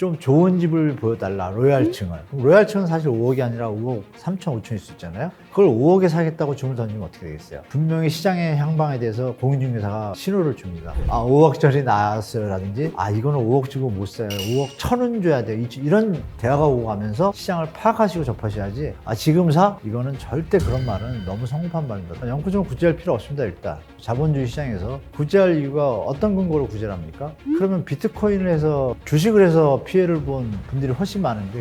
좀 좋은 집을 보여달라, 로얄층을. 그럼 로얄층은 사실 5억이 아니라 5억 3천, 5천일 수 있잖아요. 그걸 5억에 사겠다고 주문 던지면 어떻게 되겠어요? 분명히 시장의 향방에 대해서 공인중개사가 신호를 줍니다. 5억짜리 나왔어요 라든지 이거는 5억 주고 못 사요, 5억 1,000원 줘야 돼요, 이런 대화가 오고 가면서 시장을 파악하시고 접하셔야지 지금 사? 이거는 절대 그런 말은 너무 성급한 말입니다. 영구적으로 구제할 필요 없습니다. 일단 자본주의 시장에서 구제할 이유가 어떤 근거로 구제를 합니까? 그러면 비트코인을 해서 주식을 해서 피해를 본 분들이 훨씬 많은데,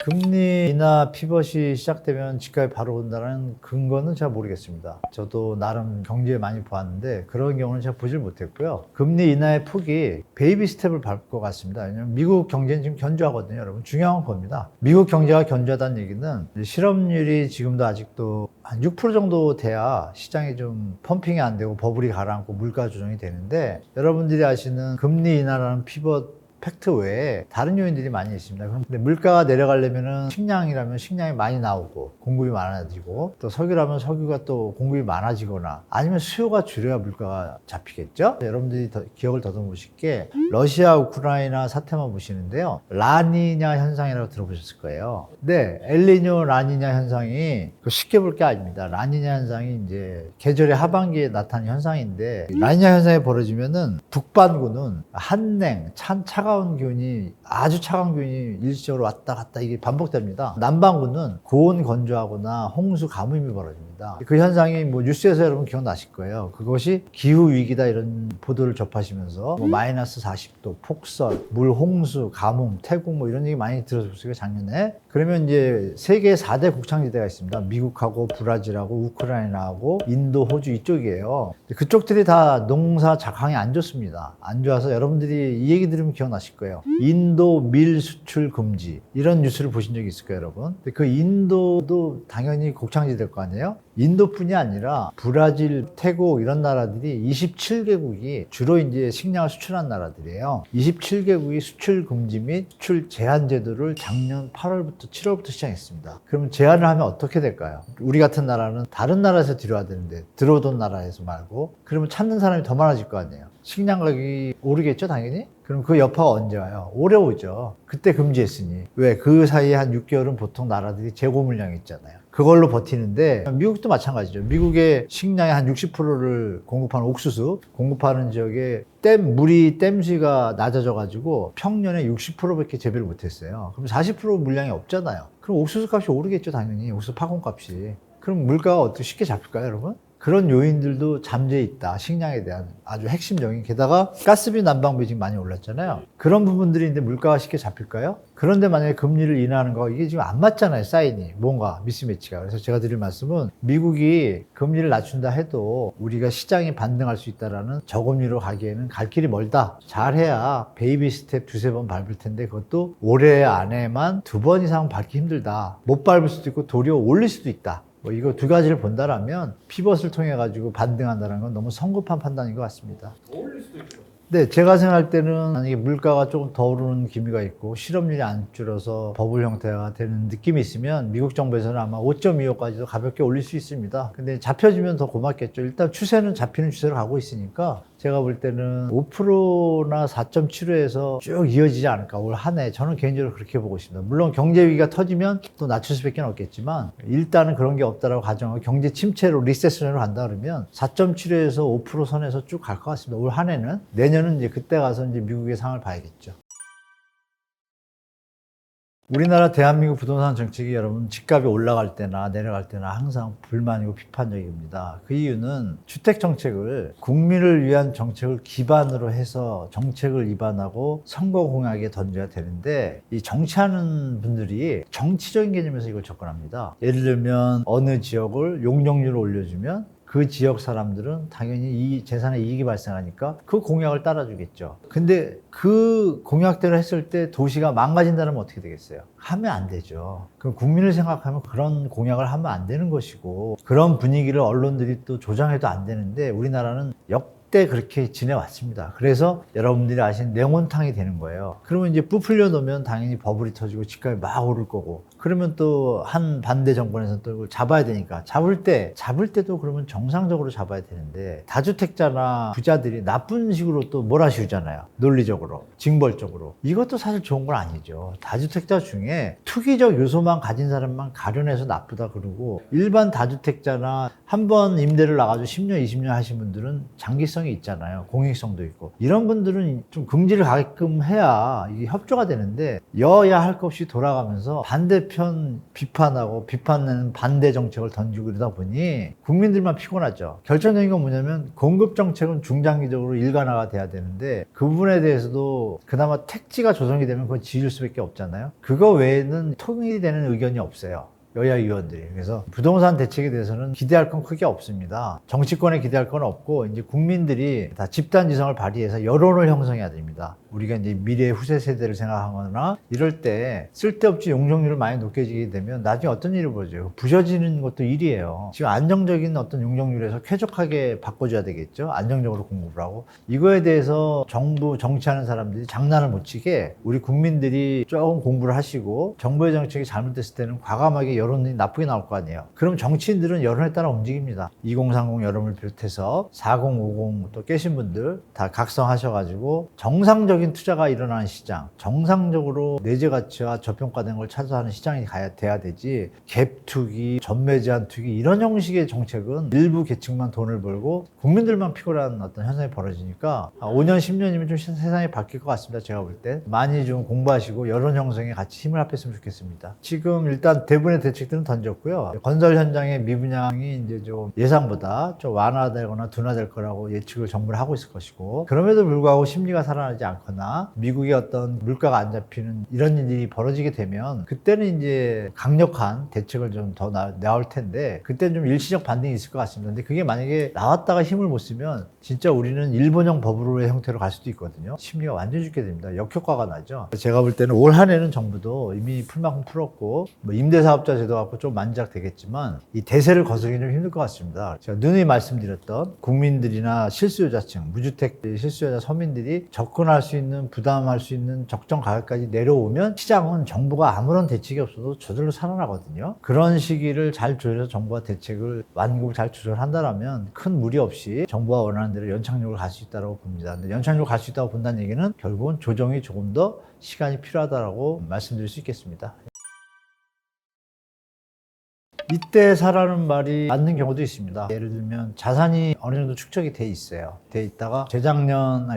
금리 인하 피벗이 시작되면 집값이 바로 온다는 근거는 잘 모르겠습니다. 저도 나름 경제 많이 보았는데 그런 경우는 제가 보질 못했고요. 금리 인하의 폭이 베이비 스텝을 밟을 것 같습니다. 왜냐하면 미국 경제는 지금 견조하거든요. 여러분, 중요한 겁니다. 미국 경제가 견조하다는 얘기는 실업률이 지금도 아직도 한 6% 정도 돼야 시장이 좀 펌핑이 안 되고 버블이 가라앉고 물가 조정이 되는데, 여러분들이 아시는 금리 인하라는 피벗 팩트 외에 다른 요인들이 많이 있습니다. 근데 물가가 내려가려면은 식량이라면 식량이 많이 나오고 공급이 많아지고, 또 석유라면 석유가 또 공급이 많아지거나 아니면 수요가 줄여야 물가가 잡히겠죠. 여러분들이 기억을 더듬으실 게 러시아 우크라이나 사태만 보시는데요, 라니냐 현상이라고 들어보셨을 거예요. 네, 엘니뇨 라니냐 현상이 쉽게 볼 게 아닙니다. 라니냐 현상이 이제 계절의 하반기에 나타나는 현상인데, 라니냐 현상이 벌어지면은 북반구는 한냉, 차가운 기운이, 아주 차가운 기운이 일시적으로 왔다 갔다 이게 반복됩니다. 남반구는 고온 건조하거나 홍수 가뭄이 벌어집니다. 그 현상이 뉴스에서 여러분 기억나실 거예요. 그것이 기후 위기다 이런 보도를 접하시면서 마이너스 40도, 폭설, 물 홍수, 가뭄, 태국 이런 얘기 많이 들었어요, 작년에. 그러면 이제 세계 4대 곡창지대가 있습니다. 미국하고 브라질하고 우크라이나하고 인도, 호주 이쪽이에요. 그쪽들이 다 농사 작황이 안 좋습니다. 안 좋아서 여러분들이 이 얘기 들으면 기억나실 거예요. 인도 밀 수출 금지, 이런 뉴스를 보신 적이 있을 거예요, 여러분. 그 인도도 당연히 곡창지대일 거 아니에요? 인도뿐이 아니라 브라질, 태국 이런 나라들이 27개국이 주로 이제 식량을 수출한 나라들이에요. 27개국이 수출 금지 및 수출 제한 제도를 작년 8월부터 7월부터 시작했습니다. 그러면 제한을 하면 어떻게 될까요? 우리 같은 나라는 다른 나라에서 들여와야 되는데 들어오던 나라에서 말고, 그러면 찾는 사람이 더 많아질 거 아니에요. 식량 가격이 오르겠죠, 당연히? 그럼 그 여파가 언제 와요? 올해 오죠. 그때 금지했으니. 왜? 그 사이에 한 6개월은 보통 나라들이 재고 물량이 있잖아요. 그걸로 버티는데, 미국도 마찬가지죠. 미국의 식량의 한 60%를 공급하는 옥수수, 공급하는 지역에 물이 댐수위가 낮아져가지고 평년에 60%밖에 재배를 못했어요. 그럼 40% 물량이 없잖아요. 그럼 옥수수 값이 오르겠죠, 당연히. 옥수수 파공 값이. 그럼 물가가 어떻게 쉽게 잡힐까요, 여러분? 그런 요인들도 잠재해 있다. 식량에 대한 아주 핵심 요인. 게다가 가스비, 난방비 지금 많이 올랐잖아요. 그런 부분들이 있는데 물가가 쉽게 잡힐까요? 그런데 만약에 금리를 인하하는 거, 이게 지금 안 맞잖아요, 사인이. 뭔가 미스매치가. 그래서 제가 드릴 말씀은, 미국이 금리를 낮춘다 해도 우리가 시장이 반등할 수 있다라는 저금리로 가기에는 갈 길이 멀다. 잘해야 베이비 스텝 두세 번 밟을 텐데, 그것도 올해 안에만 2번 이상 밟기 힘들다. 못 밟을 수도 있고 도리어 올릴 수도 있다. 이거 두 가지를 본다라면 피벗을 통해 가지고 반등한다는 건 너무 성급한 판단인 것 같습니다. 어울릴 수도 있죠. 네, 제가 생각할 때는 만약에 물가가 조금 더 오르는 기미가 있고 실업률이 안 줄어서 버블 형태가 되는 느낌이 있으면 미국 정부에서는 아마 5.25까지도 가볍게 올릴 수 있습니다. 근데 잡혀지면 더 고맙겠죠. 일단 추세는 잡히는 추세로 가고 있으니까 제가 볼 때는 5%나 4.75에서 쭉 이어지지 않을까, 올 한 해. 저는 개인적으로 그렇게 보고 있습니다. 물론 경제 위기가 터지면 또 낮출 수밖에 없겠지만, 일단은 그런 게 없다라고 가정하고 경제 침체로 리세션으로 간다 그러면 4.75에서 5% 선에서 쭉 갈 것 같습니다. 올 한 해는. 내년은 이제 그때 가서 이제 미국의 상을 봐야겠죠. 우리나라 대한민국 부동산 정책이 여러분 집값이 올라갈 때나 내려갈 때나 항상 불만이고 비판적입니다. 그 이유는 주택 정책을, 국민을 위한 정책을 기반으로 해서 정책을 입안하고 선거 공약에 던져야 되는데, 이 정치하는 분들이 정치적인 개념에서 이걸 접근합니다. 예를 들면 어느 지역을 용적률을 올려주면 그 지역 사람들은 당연히 이 재산에 이익이 발생하니까 그 공약을 따라주겠죠. 근데 그 공약대로 했을 때 도시가 망가진다면 어떻게 되겠어요? 하면 안 되죠. 그럼 국민을 생각하면 그런 공약을 하면 안 되는 것이고, 그런 분위기를 언론들이 또 조장해도 안 되는데, 우리나라는 그때 그렇게 지내왔습니다. 그래서 여러분들이 아시는 냉온탕이 되는 거예요. 그러면 이제 부풀려 놓으면 당연히 버블이 터지고 집값이 막 오를 거고, 그러면 또 한 반대 정권에서 또 이걸 잡아야 되니까 잡을 때도 그러면 정상적으로 잡아야 되는데, 다주택자나 부자들이 나쁜 식으로 또 몰아쉬우잖아요. 논리적으로, 징벌적으로. 이것도 사실 좋은 건 아니죠. 다주택자 중에 투기적 요소만 가진 사람만 가려내서 나쁘다 그러고, 일반 다주택자나 한 번 임대를 나가지고 10년, 20년 하신 분들은 장기성이 있잖아요. 공익성도 있고. 이런 분들은 좀 긍지를 가게끔 해야 이게 협조가 되는데, 여야 할 것 없이 돌아가면서 반대편 비판하고 비판하는 반대 정책을 던지고 이러다 보니 국민들만 피곤하죠. 결정적인 건 뭐냐면, 공급 정책은 중장기적으로 일관화가 돼야 되는데, 그 부분에 대해서도 그나마 택지가 조성이 되면 그건 지을 수밖에 없잖아요. 그거 외에는 통일되는 의견이 없어요. 여야 의원들이. 그래서 부동산 대책에 대해서는 기대할 건 크게 없습니다. 정치권에 기대할 건 없고, 이제 국민들이 다 집단지성을 발휘해서 여론을 형성해야 됩니다. 우리가 이제 미래 후세 세대를 생각하거나 이럴 때 쓸데없이 용적률을 많이 높게 되면 나중에 어떤 일이 벌어져요? 부셔지는 것도 일이에요. 지금 안정적인 어떤 용적률에서 쾌적하게 바꿔줘야 되겠죠. 안정적으로 공급을 하고. 이거에 대해서 정부, 정치하는 사람들이 장난을 못 치게 우리 국민들이 조금 공부를 하시고, 정부의 정책이 잘못됐을 때는 과감하게 여론이 나쁘게 나올 거 아니에요. 그럼 정치인들은 여론에 따라 움직입니다. 2030 여론을 비롯해서 40, 50 또 깨신 분들 다 각성하셔가지고 정상적인 투자가 일어나는 시장, 정상적으로 내재 가치와 저평가된 걸 찾아하는 시장이 돼야 되지, 갭 투기, 전매 제한 투기 이런 형식의 정책은 일부 계층만 돈을 벌고 국민들만 피곤한 어떤 현상이 벌어지니까 5년, 10년이면 좀 세상이 바뀔 것 같습니다. 제가 볼 때 많이 좀 공부하시고 여론 형성에 같이 힘을 합했으면 좋겠습니다. 지금 일단 대부분의 대책들은 던졌고요. 건설 현장의 미분양이 이제 좀 예상보다 좀 완화되거나 둔화될 거라고 예측을 정부를 하고 있을 것이고, 그럼에도 불구하고 심리가 살아나지 않거나 미국의 어떤 물가가 안 잡히는 이런 일이 벌어지게 되면 그때는 이제 강력한 대책을 좀 더 나올 텐데, 그때는 좀 일시적 반등이 있을 것 같습니다. 근데 그게 만약에 나왔다가 힘을 못 쓰면 진짜 우리는 일본형 버블의 형태로 갈 수도 있거든요. 심리가 완전히 죽게 됩니다. 역효과가 나죠. 제가 볼 때는 올 한 해는 정부도 이미 풀 만큼 풀었고, 뭐 임대사업자 제도 갖고 좀 만작되겠지만 이 대세를 거스르기는 좀 힘들 것 같습니다. 제가 누누이 말씀드렸던 국민들이나 실수요자층, 무주택 실수요자 서민들이 접근할 수 있는, 부담할 수 있는 적정 가격까지 내려오면 시장은 정부가 아무런 대책이 없어도 저절로 살아나거든요. 그런 시기를 잘 조절해서 정부가 대책을 완급을 잘 조절한다면 큰 무리 없이 정부가 원하는 대로 연착륙을 갈 수 있다고 봅니다. 근데 연착륙을 갈 수 있다고 본다는 얘기는 결국은 조정이 조금 더 시간이 필요하다고 말씀드릴 수 있겠습니다. 이때 사라는 말이 맞는 경우도 있습니다. 예를 들면 자산이 어느 정도 축적이 돼 있어요. 돼 있다가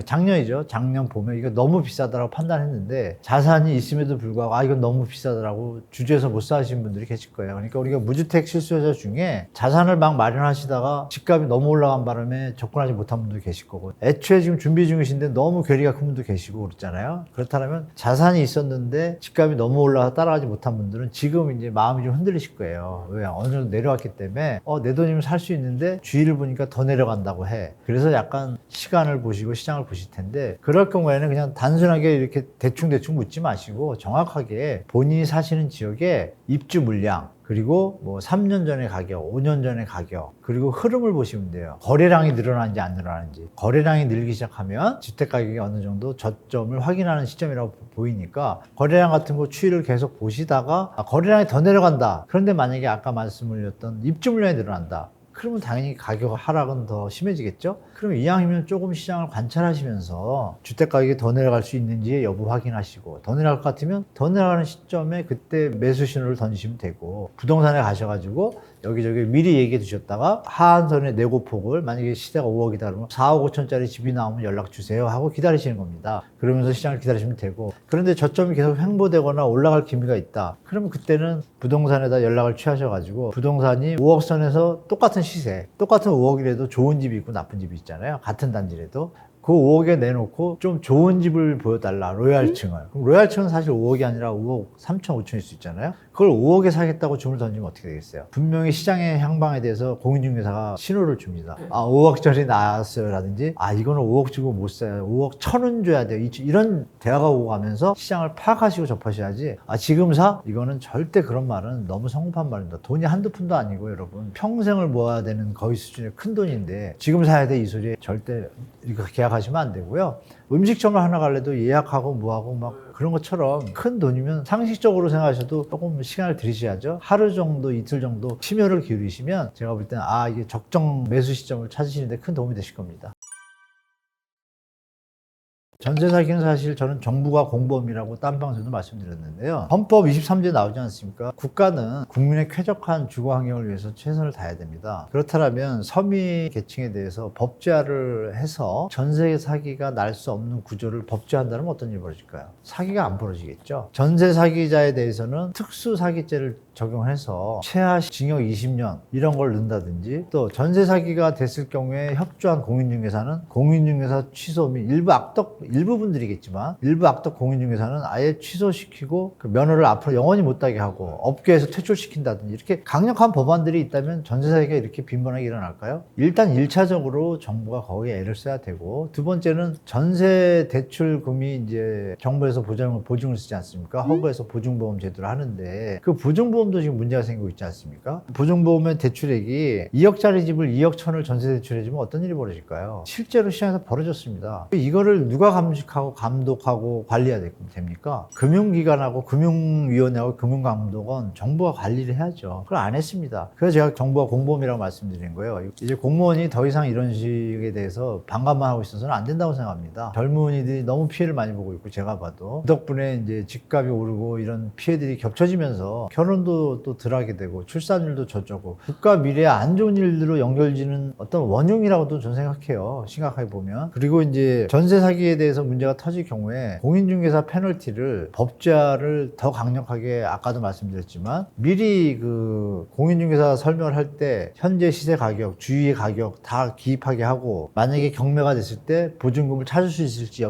작년이죠. 작년 봄에 이거 너무 비싸다라고 판단했는데 자산이 있음에도 불구하고 이건 너무 비싸다라고 주저해서 못 사신 분들이 계실 거예요. 그러니까 우리가 무주택 실수요자 중에 자산을 막 마련하시다가 집값이 너무 올라간 바람에 접근하지 못한 분도 계실 거고, 애초에 지금 준비 중이신데 너무 괴리가 큰 분도 계시고 그렇잖아요. 그렇다면 자산이 있었는데 집값이 너무 올라서 따라가지 못한 분들은 지금 이제 마음이 좀 흔들리실 거예요. 왜? 어느 정도 내려왔기 때문에 내 돈이면 살 수 있는데 주위를 보니까 더 내려간다고 해. 그래서 약간 시간을 보시고 시장을 보실 텐데, 그럴 경우에는 그냥 단순하게 이렇게 대충 묻지 마시고 정확하게 본인이 사시는 지역의 입주 물량, 그리고 뭐 3년 전의 가격, 5년 전의 가격, 그리고 흐름을 보시면 돼요. 거래량이 늘어나는지 안 늘어나는지. 거래량이 늘기 시작하면 주택 가격이 어느 정도 저점을 확인하는 시점이라고 보이니까 거래량 같은 거 추이를 계속 보시다가 거래량이 더 내려간다. 그런데 만약에 아까 말씀드렸던 입주 물량이 늘어난다. 그러면 당연히 가격 하락은 더 심해지겠죠? 그럼 이왕이면 조금 시장을 관찰하시면서 주택가격이 더 내려갈 수 있는지 여부 확인하시고, 더 내려갈 것 같으면 더 내려가는 시점에 그때 매수 신호를 던지시면 되고, 부동산에 가셔가지고 여기저기 미리 얘기해 두셨다가 하한선의 내고폭을, 만약에 시세가 5억이다 그러면 4억 5천짜리 집이 나오면 연락 주세요 하고 기다리시는 겁니다. 그러면서 시장을 기다리시면 되고, 그런데 저점이 계속 횡보되거나 올라갈 기미가 있다. 그러면 그때는 부동산에다 연락을 취하셔가지고 부동산이 5억 선에서 똑같은 시세, 똑같은 5억이라도 좋은 집이 있고 나쁜 집이 있잖아요. 같은 단지라도. 그 5억에 내놓고 좀 좋은 집을 보여달라, 로얄층을. 그럼 로얄층은 사실 5억이 아니라 5억 3천, 5천일 수 있잖아요. 그걸 5억에 사겠다고 주문을 던지면 어떻게 되겠어요? 분명히 시장의 향방에 대해서 공인중개사가 신호를 줍니다. 5억짜리 나왔어요 라든지 이거는 5억 주고 못 사요. 5억 1,000원 줘야 돼요. 이런 대화가 오고 가면서 시장을 파악하시고 접하셔야지 지금 사? 이거는 절대 그런 말은 너무 성급한 말입니다. 돈이 한두 푼도 아니고 여러분 평생을 모아야 되는 거의 수준의 큰 돈인데 지금 사야 돼 이 소리에 절대 이거 계약하시면 안 되고요. 음식점을 하나 갈래도 예약하고 뭐하고 막 그런 것처럼 큰 돈이면 상식적으로 생각하셔도 조금 시간을 들이셔야죠. 하루 정도 이틀 정도 심혈을 기울이시면 제가 볼 때는 이게 적정 매수 시점을 찾으시는데 큰 도움이 되실 겁니다. 전세 사기는 사실 저는 정부가 공범이라고 딴 방송에도 말씀드렸는데요. 헌법 23조에 나오지 않습니까? 국가는 국민의 쾌적한 주거 환경을 위해서 최선을 다해야 됩니다. 그렇다면 서민 계층에 대해서 법제화를 해서 전세 사기가 날 수 없는 구조를 법제화한다면 어떤 일이 벌어질까요? 사기가 안 벌어지겠죠. 전세 사기자에 대해서는 특수 사기죄를 적용해서 최하 징역 20년 이런 걸 넣는다든지 또 전세 사기가 됐을 경우에 협조한 공인중개사는 공인중개사 취소 및 일부분들이겠지만 일부 악덕 공인중개사는 아예 취소시키고 그 면허를 앞으로 영원히 못하게 하고 업계에서 퇴출시킨다든지 이렇게 강력한 법안들이 있다면 전세 사기가 이렇게 빈번하게 일어날까요? 일단 1차적으로 정부가 거기에 애를 써야 되고 두 번째는 전세 대출금이 이제 정부에서 보증을 쓰지 않습니까? 허브에서 보증보험 제도를 하는데 그 보증보험도 지금 문제가 생기고 있지 않습니까? 보증보험의 대출액이 2억짜리 집을 2억 1천을 전세 대출해주면 어떤 일이 벌어질까요? 실제로 시장에서 벌어졌습니다. 이거를 누가 감식하고 감독하고 관리해야 됩니까? 금융기관하고 금융위원회하고 금융감독은 정부가 관리를 해야죠. 그걸 안 했습니다. 그래서 제가 정부가 공범이라고 말씀드린 거예요. 이제 공무원이 더 이상 이런 식에 대해서 반감만 하고 있어서는 안 된다고 생각합니다. 젊은이들이 너무 피해를 많이 보고 있고 제가 봐도 그 덕분에 이제 집값이 오르고 이런 피해들이 겹쳐지면서 결혼도 또 덜하게 되고 출산율도 저조고 국가 미래에 안 좋은 일들로 연결지는 어떤 원흉이라고도 저는 생각해요. 심각하게 보면. 그리고 이제 전세 사기에 대해서 문제가 터질 경우에 공인중개사 페널티를 법제화를 더 강력하게 아까도 말씀드렸지만 미리 그 공인중개사 설명을 할 때 현재 시세 가격, 주위 가격 다 기입하게 하고 만약에 경매가 됐을 때 보증금을 찾을 수 있을지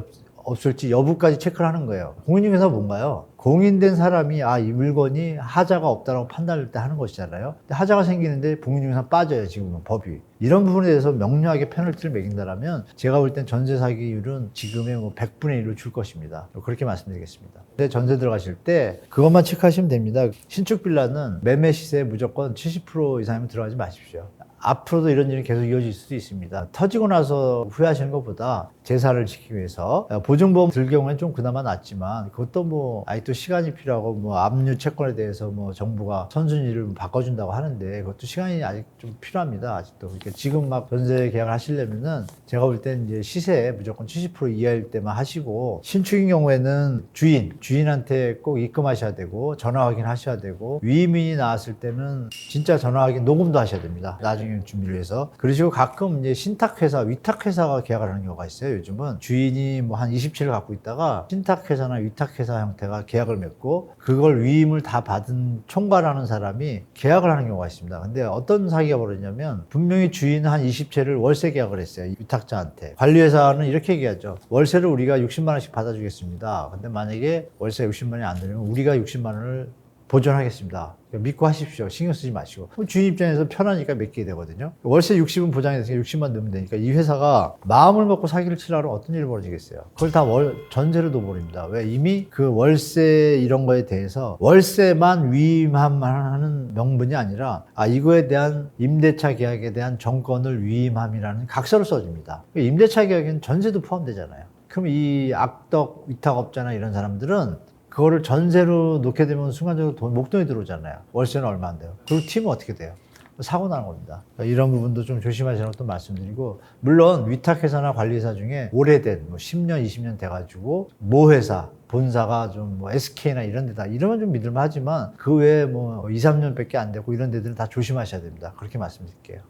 없을지 여부까지 체크를 하는 거예요. 공인중개사가 뭔가요? 공인된 사람이 이 물건이 하자가 없다라고 판단할 때 하는 것이잖아요. 근데 하자가 생기는데 공인중개사 빠져요. 지금은 법이. 이런 부분에 대해서 명료하게 페널티를 매긴다면 제가 볼 땐 전세 사기율은 지금의 100분의 1로 줄 것입니다. 그렇게 말씀드리겠습니다. 근데 전세 들어가실 때 그것만 체크하시면 됩니다. 신축 빌라는 매매 시세에 무조건 70% 이상이면 들어가지 마십시오. 앞으로도 이런 일이 계속 이어질 수도 있습니다. 터지고 나서 후회하시는 것보다 재산을 지키기 위해서 보증보험 들 경우에는 좀 그나마 낫지만 그것도 아직도 시간이 필요하고 압류 채권에 대해서 정부가 선순위를 바꿔준다고 하는데 그것도 시간이 아직 좀 필요합니다. 아직도. 그러니까 지금 막 전세 계약을 하시려면은 제가 볼 땐 이제 시세에 무조건 70% 이하일 때만 하시고 신축인 경우에는 주인한테 꼭 입금하셔야 되고 전화 확인하셔야 되고 위임인이 나왔을 때는 진짜 전화 확인 녹음도 하셔야 됩니다. 나중에 준비를 해서. 그러시고 가끔 이제 신탁회사, 위탁회사가 계약을 하는 경우가 있어요. 요즘은 주인이 한 20채를 갖고 있다가 신탁회사나 위탁회사 형태가 계약을 맺고 그걸 위임을 다 받은 총괄하는 사람이 계약을 하는 경우가 있습니다. 근데 어떤 사기가 벌어지냐면 분명히 주인은 한 20채를 월세 계약을 했어요. 위탁자한테. 관리회사는 이렇게 얘기하죠. 월세를 우리가 60만 원씩 받아주겠습니다. 근데 만약에 월세 60만 원이 안 되면 우리가 60만 원을 보존하겠습니다. 믿고 하십시오. 신경 쓰지 마시고. 주인 입장에서 편하니까 맡기게 되거든요. 월세 60은 보장이 됐으니까 60만 넣으면 되니까 이 회사가 마음을 먹고 사기를 치려면 어떤 일이 벌어지겠어요? 그걸 다 전세로 둬버립니다. 왜? 이미 그 월세 이런 거에 대해서 월세만 위임하는 명분이 아니라 이거에 대한 임대차 계약에 대한 정권을 위임함이라는 각서를 써줍니다. 임대차 계약에는 전세도 포함되잖아요. 그럼 이 악덕 위탁업자나 이런 사람들은 그거를 전세로 놓게 되면 순간적으로 목돈이 들어오잖아요. 월세는 얼마 안 돼요. 그리고 팀은 어떻게 돼요? 사고 나는 겁니다. 그러니까 이런 부분도 좀 조심하시라고 또 말씀드리고, 물론 위탁회사나 관리회사 중에 오래된 10년, 20년 돼가지고 모회사, 본사가 좀 SK나 이런 데다 이러면 좀 믿을만 하지만 그 외에 2, 3년밖에 안 되고 이런 데들은 다 조심하셔야 됩니다. 그렇게 말씀드릴게요.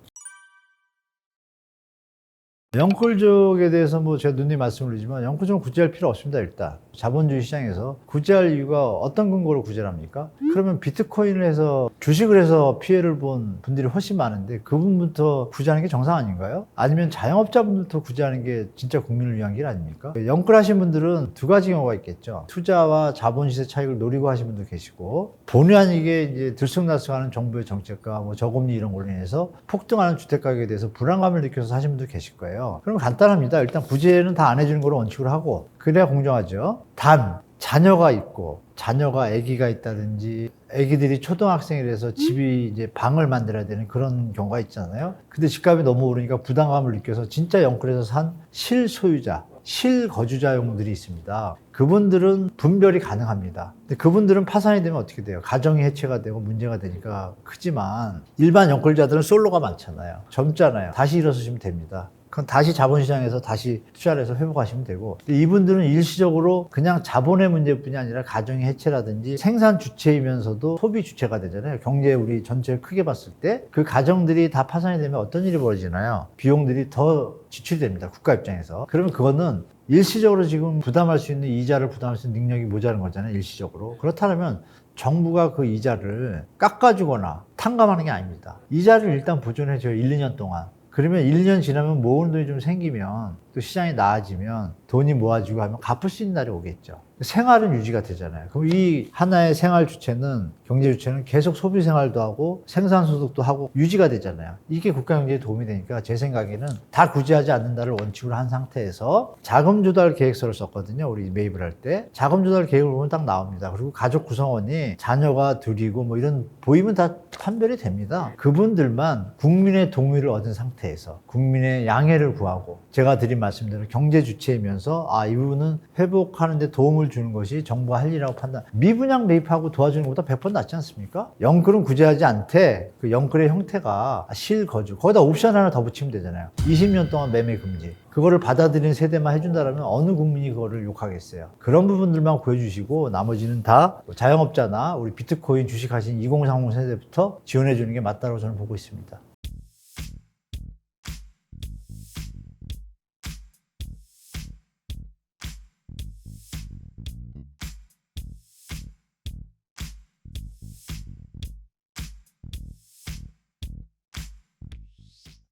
영끌족에 대해서 뭐 제가 누누이 말씀을 드리지만 영끌족은 구제할 필요 없습니다. 일단 자본주의 시장에서 구제할 이유가 어떤 근거로 구제를 합니까? 그러면 비트코인을 해서 주식을 해서 피해를 본 분들이 훨씬 많은데 그분부터 구제하는 게 정상 아닌가요? 아니면 자영업자분들부터 구제하는 게 진짜 국민을 위한 길 아닙니까? 영끌하신 분들은 두 가지 경우가 있겠죠. 투자와 자본 시세 차익을 노리고 하신 분도 계시고 본의 아니게 이제 들쑥날쑥하는 정부의 정책과 뭐 저금리 이런 걸로 인해서 폭등하는 주택 가격에 대해서 불안감을 느껴서 사신 분도 계실 거예요. 그럼 간단합니다. 일단 구제는 다 안 해주는 걸로 원칙으로 하고 그래야 공정하죠. 단 자녀가 있고 자녀가 아기가 있다든지 아기들이 초등학생이라서 집이 이제 방을 만들어야 되는 그런 경우가 있잖아요. 근데 집값이 너무 오르니까 부담감을 느껴서 진짜 영끌에서 산 실소유자, 실거주자용들이 있습니다. 그분들은 분별이 가능합니다. 근데 그분들은 파산이 되면 어떻게 돼요? 가정이 해체가 되고 문제가 되니까 크지만 일반 영끌자들은 솔로가 많잖아요. 젊잖아요. 다시 일어서시면 됩니다. 그럼 다시 자본시장에서 다시 투자를 해서 회복하시면 되고 이분들은 일시적으로 그냥 자본의 문제뿐이 아니라 가정의 해체라든지 생산 주체이면서도 소비 주체가 되잖아요. 경제 우리 전체를 크게 봤을 때 그 가정들이 다 파산이 되면 어떤 일이 벌어지나요? 비용들이 더 지출이 됩니다. 국가 입장에서. 그러면 그거는 일시적으로 지금 부담할 수 있는 이자를 부담할 수 있는 능력이 모자란 거잖아요. 일시적으로. 그렇다면 정부가 그 이자를 깎아주거나 탕감하는 게 아닙니다. 이자를 일단 보존해줘요. 1, 2년 동안. 그러면 1년 지나면 모으는 돈이 좀 생기면 또 시장이 나아지면 돈이 모아지고 하면 갚을 수 있는 날이 오겠죠. 생활은 유지가 되잖아요. 그럼 이 하나의 생활 주체는 경제 주체는 계속 소비 생활도 하고 생산 소득도 하고 유지가 되잖아요. 이게 국가 경제에 도움이 되니까 제 생각에는 다 구제하지 않는다를 원칙으로 한 상태에서 자금 조달 계획서를 썼거든요. 우리 매입을 할 때 자금 조달 계획을 보면 딱 나옵니다. 그리고 가족 구성원이 자녀가 둘이고 뭐 이런 보이면 다 판별이 됩니다. 그분들만 국민의 동의를 얻은 상태에서 국민의 양해를 구하고 제가 드린 말씀대로 경제 주체이면서 이 부분은 회복하는 데 도움을 주는 것이 정부가 할 일이라고 판단. 미분양 매입하고 도와주는 것보다 100번 낫지 않습니까? 영끌은 구제하지 않되 그 영끌의 형태가 실거주. 거기다 옵션 하나 더 붙이면 되잖아요. 20년 동안 매매 금지. 그거를 받아들이는 세대만 해준다면 어느 국민이 그거를 욕하겠어요. 그런 부분들만 구해주시고 나머지는 다 자영업자나 우리 비트코인 주식하신 2030 세대부터 지원해주는 게 맞다고 저는 보고 있습니다.